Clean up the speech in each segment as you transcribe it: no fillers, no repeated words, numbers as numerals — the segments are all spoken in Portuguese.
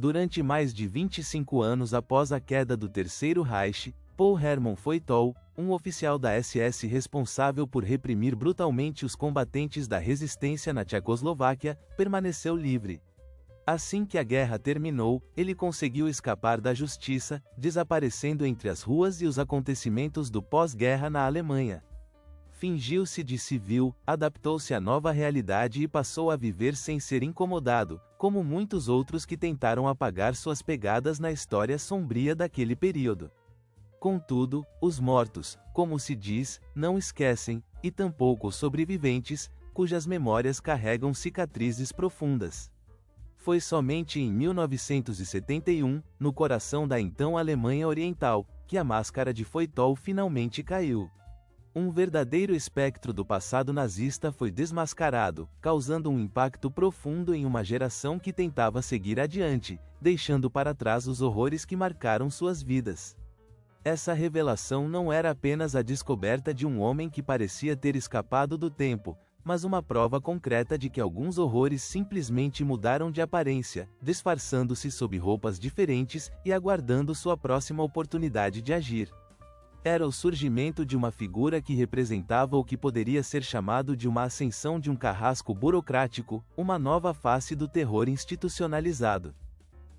Durante mais de 25 anos após a queda do Terceiro Reich, Paul Hermann Voitol, um oficial da SS responsável por reprimir brutalmente os combatentes da resistência na Tchecoslováquia, permaneceu livre. Assim que a guerra terminou, ele conseguiu escapar da justiça, desaparecendo entre as ruas e os acontecimentos do pós-guerra na Alemanha. Fingiu-se de civil, adaptou-se à nova realidade e passou a viver sem ser incomodado, como muitos outros que tentaram apagar suas pegadas na história sombria daquele período. Contudo, os mortos, como se diz, não esquecem, e tampouco os sobreviventes, cujas memórias carregam cicatrizes profundas. Foi somente em 1971, no coração da então Alemanha Oriental, que a máscara de Voitol finalmente caiu. Um verdadeiro espectro do passado nazista foi desmascarado, causando um impacto profundo em uma geração que tentava seguir adiante, deixando para trás os horrores que marcaram suas vidas. Essa revelação não era apenas a descoberta de um homem que parecia ter escapado do tempo, mas uma prova concreta de que alguns horrores simplesmente mudaram de aparência, disfarçando-se sob roupas diferentes e aguardando sua próxima oportunidade de agir. Era o surgimento de uma figura que representava o que poderia ser chamado de uma ascensão de um carrasco burocrático, uma nova face do terror institucionalizado.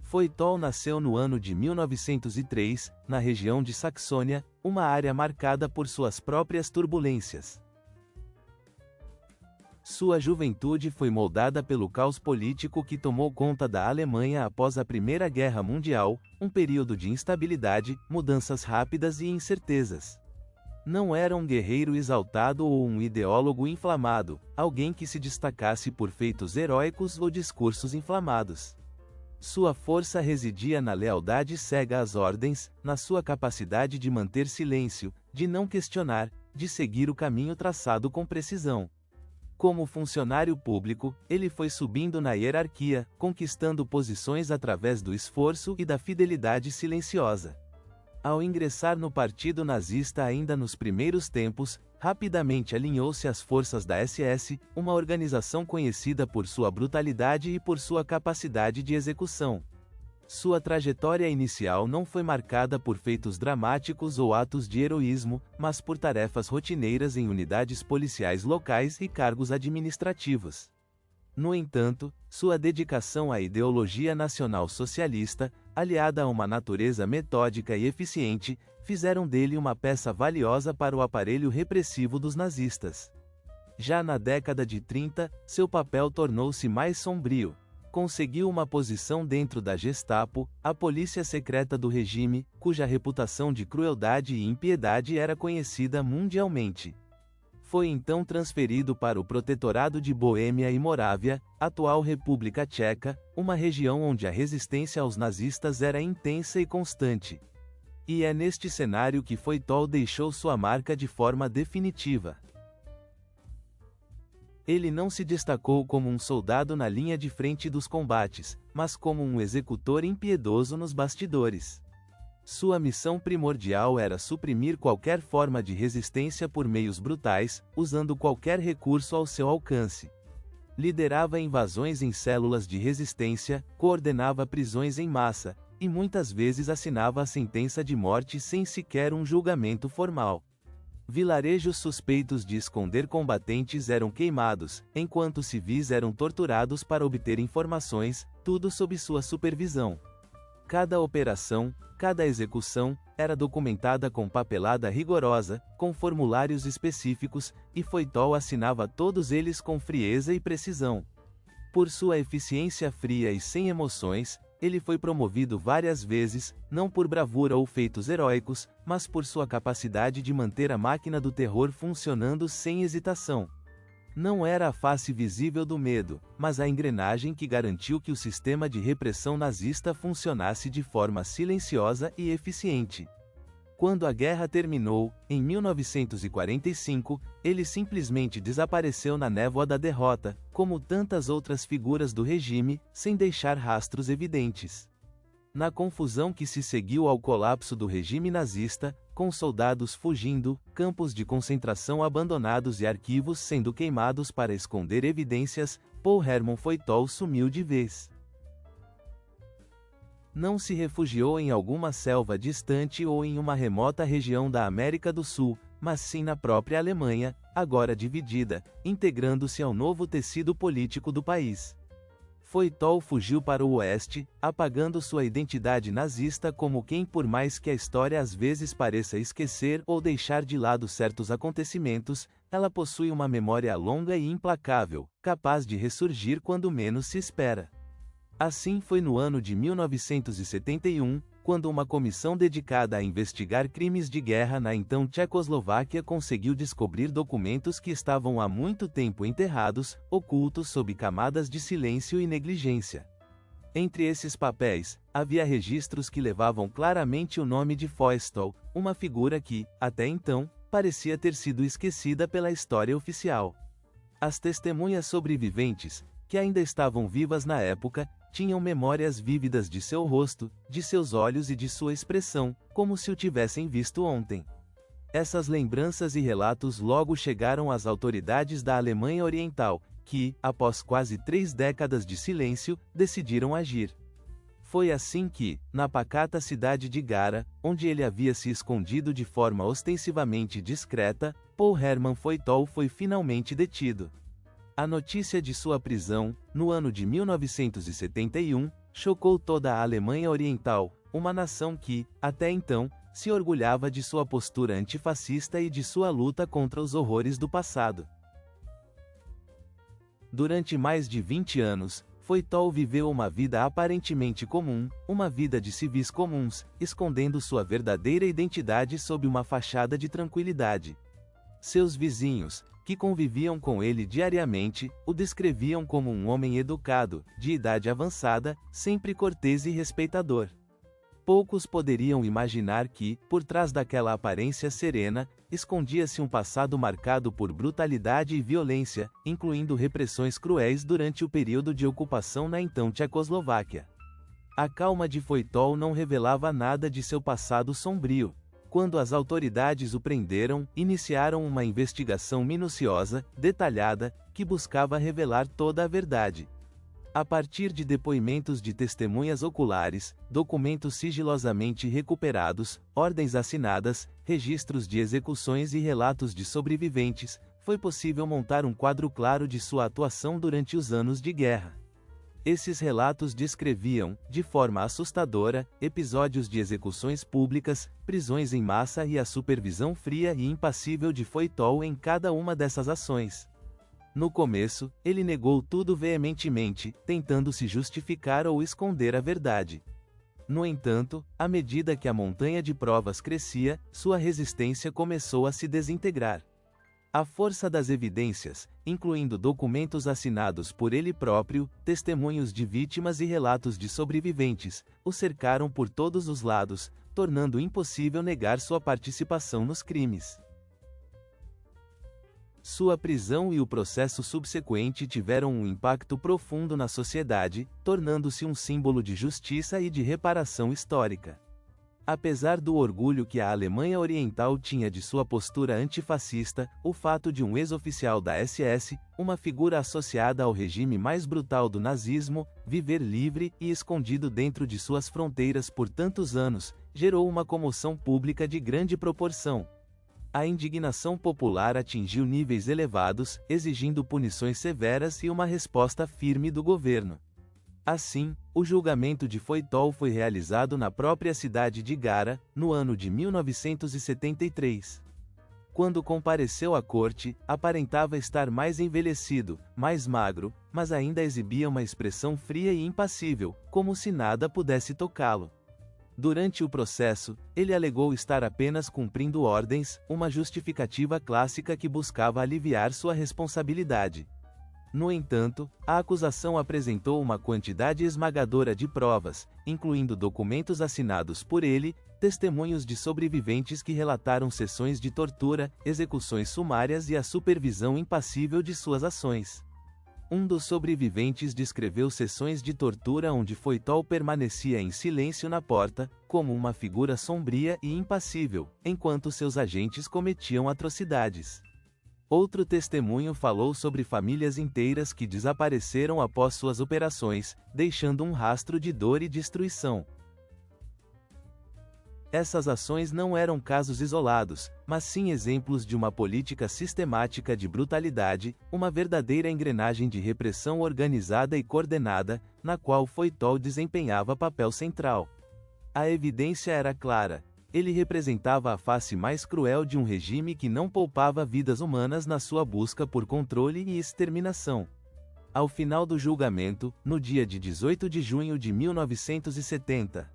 Voitol nasceu no ano de 1903, na região de Saxônia, uma área marcada por suas próprias turbulências. Sua juventude foi moldada pelo caos político que tomou conta da Alemanha após a Primeira Guerra Mundial, um período de instabilidade, mudanças rápidas e incertezas. Não era um guerreiro exaltado ou um ideólogo inflamado, alguém que se destacasse por feitos heróicos ou discursos inflamados. Sua força residia na lealdade cega às ordens, na sua capacidade de manter silêncio, de não questionar, de seguir o caminho traçado com precisão. Como funcionário público, ele foi subindo na hierarquia, conquistando posições através do esforço e da fidelidade silenciosa. Ao ingressar no Partido Nazista ainda nos primeiros tempos, rapidamente alinhou-se às forças da SS, uma organização conhecida por sua brutalidade e por sua capacidade de execução. Sua trajetória inicial não foi marcada por feitos dramáticos ou atos de heroísmo, mas por tarefas rotineiras em unidades policiais locais e cargos administrativos. No entanto, sua dedicação à ideologia nacional-socialista, aliada a uma natureza metódica e eficiente, fizeram dele uma peça valiosa para o aparelho repressivo dos nazistas. Já na década de 30, seu papel tornou-se mais sombrio. Conseguiu uma posição dentro da Gestapo, a polícia secreta do regime, cuja reputação de crueldade e impiedade era conhecida mundialmente. Foi então transferido para o Protetorado de Boêmia e Morávia, atual República Tcheca, uma região onde a resistência aos nazistas era intensa e constante. E é neste cenário que Voitol deixou sua marca de forma definitiva. Ele não se destacou como um soldado na linha de frente dos combates, mas como um executor impiedoso nos bastidores. Sua missão primordial era suprimir qualquer forma de resistência por meios brutais, usando qualquer recurso ao seu alcance. Liderava invasões em células de resistência, coordenava prisões em massa, e muitas vezes assinava a sentença de morte sem sequer um julgamento formal. Vilarejos suspeitos de esconder combatentes eram queimados, enquanto civis eram torturados para obter informações, tudo sob sua supervisão. Cada operação, cada execução, era documentada com papelada rigorosa, com formulários específicos, e Voitol assinava todos eles com frieza e precisão. Por sua eficiência fria e sem emoções, ele foi promovido várias vezes, não por bravura ou feitos heróicos, mas por sua capacidade de manter a máquina do terror funcionando sem hesitação. Não era a face visível do medo, mas a engrenagem que garantiu que o sistema de repressão nazista funcionasse de forma silenciosa e eficiente. Quando a guerra terminou, em 1945, ele simplesmente desapareceu na névoa da derrota, como tantas outras figuras do regime, sem deixar rastros evidentes. Na confusão que se seguiu ao colapso do regime nazista, com soldados fugindo, campos de concentração abandonados e arquivos sendo queimados para esconder evidências, Paul Hermann Voitol sumiu de vez. Não se refugiou em alguma selva distante ou em uma remota região da América do Sul, mas sim na própria Alemanha, agora dividida, integrando-se ao novo tecido político do país. Voitol fugiu para o oeste, apagando sua identidade nazista como quem, por mais que a história às vezes pareça esquecer ou deixar de lado certos acontecimentos, ela possui uma memória longa e implacável, capaz de ressurgir quando menos se espera. Assim foi no ano de 1971, quando uma comissão dedicada a investigar crimes de guerra na então Tchecoslováquia conseguiu descobrir documentos que estavam há muito tempo enterrados, ocultos sob camadas de silêncio e negligência. Entre esses papéis, havia registros que levavam claramente o nome de Voitol, uma figura que, até então, parecia ter sido esquecida pela história oficial. As testemunhas sobreviventes, que ainda estavam vivas na época, tinham memórias vívidas de seu rosto, de seus olhos e de sua expressão, como se o tivessem visto ontem. Essas lembranças e relatos logo chegaram às autoridades da Alemanha Oriental, que, após quase 3 décadas de silêncio, decidiram agir. Foi assim que, na pacata cidade de Gara, onde ele havia se escondido de forma ostensivamente discreta, Paul Hermann Voitol foi finalmente detido. A notícia de sua prisão, no ano de 1971, chocou toda a Alemanha Oriental, uma nação que, até então, se orgulhava de sua postura antifascista e de sua luta contra os horrores do passado. Durante mais de 20 anos, Voitol viveu uma vida aparentemente comum, uma vida de civis comuns, escondendo sua verdadeira identidade sob uma fachada de tranquilidade. Seus vizinhos, que conviviam com ele diariamente, o descreviam como um homem educado, de idade avançada, sempre cortês e respeitador. Poucos poderiam imaginar que, por trás daquela aparência serena, escondia-se um passado marcado por brutalidade e violência, incluindo repressões cruéis durante o período de ocupação na então Tchecoslováquia. A calma de Voitol não revelava nada de seu passado sombrio. Quando as autoridades o prenderam, iniciaram uma investigação minuciosa, detalhada, que buscava revelar toda a verdade. A partir de depoimentos de testemunhas oculares, documentos sigilosamente recuperados, ordens assinadas, registros de execuções e relatos de sobreviventes, foi possível montar um quadro claro de sua atuação durante os anos de guerra. Esses relatos descreviam, de forma assustadora, episódios de execuções públicas, prisões em massa e a supervisão fria e impassível de Voitol em cada uma dessas ações. No começo, ele negou tudo veementemente, tentando se justificar ou esconder a verdade. No entanto, à medida que a montanha de provas crescia, sua resistência começou a se desintegrar. A força das evidências, incluindo documentos assinados por ele próprio, testemunhos de vítimas e relatos de sobreviventes, o cercaram por todos os lados, tornando impossível negar sua participação nos crimes. Sua prisão e o processo subsequente tiveram um impacto profundo na sociedade, tornando-se um símbolo de justiça e de reparação histórica. Apesar do orgulho que a Alemanha Oriental tinha de sua postura antifascista, o fato de um ex-oficial da SS, uma figura associada ao regime mais brutal do nazismo, viver livre e escondido dentro de suas fronteiras por tantos anos, gerou uma comoção pública de grande proporção. A indignação popular atingiu níveis elevados, exigindo punições severas e uma resposta firme do governo. Assim, o julgamento de Voitol foi realizado na própria cidade de Gara, no ano de 1973. Quando compareceu à corte, aparentava estar mais envelhecido, mais magro, mas ainda exibia uma expressão fria e impassível, como se nada pudesse tocá-lo. Durante o processo, ele alegou estar apenas cumprindo ordens, uma justificativa clássica que buscava aliviar sua responsabilidade. No entanto, a acusação apresentou uma quantidade esmagadora de provas, incluindo documentos assinados por ele, testemunhos de sobreviventes que relataram sessões de tortura, execuções sumárias e a supervisão impassível de suas ações. Um dos sobreviventes descreveu sessões de tortura onde Voitol permanecia em silêncio na porta, como uma figura sombria e impassível, enquanto seus agentes cometiam atrocidades. Outro testemunho falou sobre famílias inteiras que desapareceram após suas operações, deixando um rastro de dor e destruição. Essas ações não eram casos isolados, mas sim exemplos de uma política sistemática de brutalidade, uma verdadeira engrenagem de repressão organizada e coordenada, na qual Foytol desempenhava papel central. A evidência era clara. Ele representava a face mais cruel de um regime que não poupava vidas humanas na sua busca por controle e exterminação. Ao final do julgamento, no dia de 18 de junho de 1970,